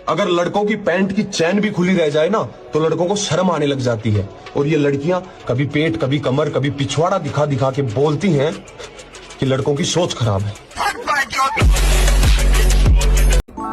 अगर लड़कों की पैंट की चैन भी खुली रह जाए ना तो लड़कों को शर्म आने लग जाती है, और ये लड़कियां कभी पेट, कभी कमर, कभी पिछवाड़ा दिखा दिखा के बोलती हैं कि लड़कों की सोच खराब है।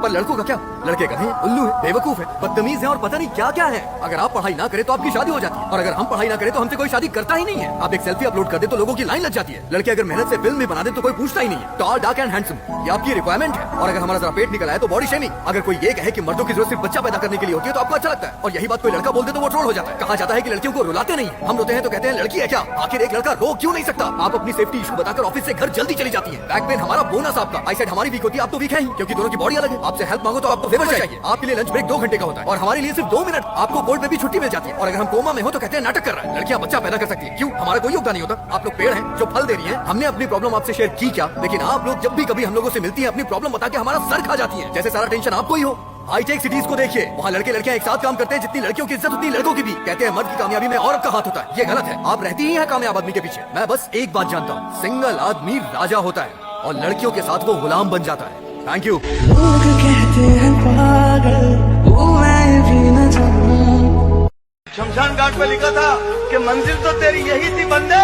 पर लड़कों का क्या, लड़के गधे हैं, उल्लू है, बेवकूफ है, बदतमीज है और पता नहीं क्या क्या है। अगर आप पढ़ाई ना करें तो आपकी शादी हो जाती है, और अगर हम पढ़ाई ना करें तो हमसे कोई शादी करता ही नहीं है। आप एक सेल्फी अपलोड कर दे तो लोगों की लाइन लग जाती है। लड़के अगर मेहनत से फिल्म भी बना दे तो कोई पूछता ही नहीं है। टॉल, डार्क एंड हैंडसम, ये आपकी रिक्वायरमेंट है। और अगर हमारा जरा पेट निकल आए तो बॉडी शेमिंग। अगर कोई ये कहे कि मर्दों की जरूरत सिर्फ बच्चा पैदा करने के लिए होती है तो आपको अच्छा लगता है, और यही बात कोई लड़का बोल दे तो वो ट्रोल हो जाता है। कहा जाता है कि लड़कियों को रुलाते नहीं, हम रोते हैं तो कहते हैं लड़की है क्या। आखिर एक लड़का रो क्यों नहीं सकता। आप अपनी सेफ्टी इशू बताकर ऑफिस से घर जल्दी चली जाती है। बैक पेन हमारा, बोनस आपका। आईसाइट हमारी वीक होती है, आप तो वीक है ही, क्योंकि दोनों की बॉडी अलग है। आपसे हेल्प मांगो तो आपको फेवर चाहिए। आपके लिए लंच ब्रेक 2 घंटे का होता है और हमारे लिए सिर्फ 2 मिनट। आपको कोर्ट में भी छुट्टी मिल जाती है, और अगर हम कोमा में हो तो कहते हैं नाटक कर रहा है। लड़कियां बच्चा पैदा कर सकती है, क्यों, हमारा कोई योगदान नहीं होता। आप लोग पेड़ हैं जो फल दे रही हैं। हमने अपनी प्रॉब्लम आपसे शेयर की क्या, लेकिन आप लोग जब भी कभी हम लोगों से मिलती हैं अपनी प्रॉब्लम बता के हमारा सर खा जाती है, जैसे सारा टेंशन आपको ही हो। हाईटेक सिटीज को देखिए, वहाँ लड़के लड़कियां एक साथ काम करते हैं। जितनी लड़कियों की इज्जत उतनी लड़कों की भी। कहते हैं मर्द की कामयाबी में औरत का हाथ होता है, ये गलत है। आप रहती ही हैं कामयाब आदमी के पीछे। मैं बस एक बात जानता हूँ, सिंगल आदमी राजा होता है और लड़कियों के साथ वो गुलाम बन जाता है। Thank you. लोग कहते हैं पागल, वो मैं भी न जानूं। शमशान घाट पे लिखा था कि मंजिल तो तेरी यही थी बंदे,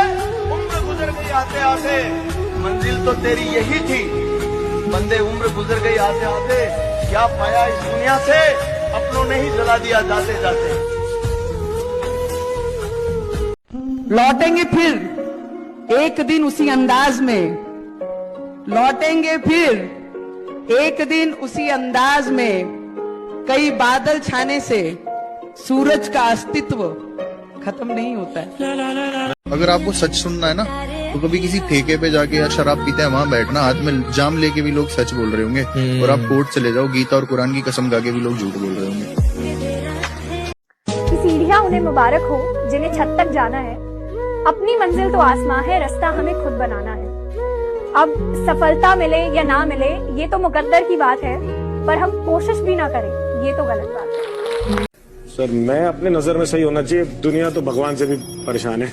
उम्र गुजर गई आते आते। मंजिल तो तेरी यही थी बंदे, उम्र गुजर गई आते आते। क्या पाया इस दुनिया से, अपनों ने ही जला दिया जाते जाते। लौटेंगे फिर एक दिन उसी अंदाज में, लौटेंगे फिर एक दिन उसी अंदाज में। कई बादल छाने से सूरज का अस्तित्व खत्म नहीं होता है। अगर आपको सच सुनना है ना तो कभी किसी ठेके पे जाके या शराब पीते हैं वहां बैठना, हाथ में जाम लेके भी लोग सच बोल रहे होंगे, और आप कोर्ट चले जाओ, गीता और कुरान की कसम खा के भी लोग झूठ बोल रहे होंगे। सीढ़ियां उन्हें मुबारक हो जिन्हें छत तक जाना है। अपनी मंजिल तो आसमां है, रास्ता हमें खुद बनाना है। अब सफलता मिले या ना मिले ये तो मुकद्दर की बात है, पर हम कोशिश भी ना करें ये तो गलत बात है। सर, मैं अपने नजर में सही होना चाहिए, दुनिया तो भगवान से भी परेशान है।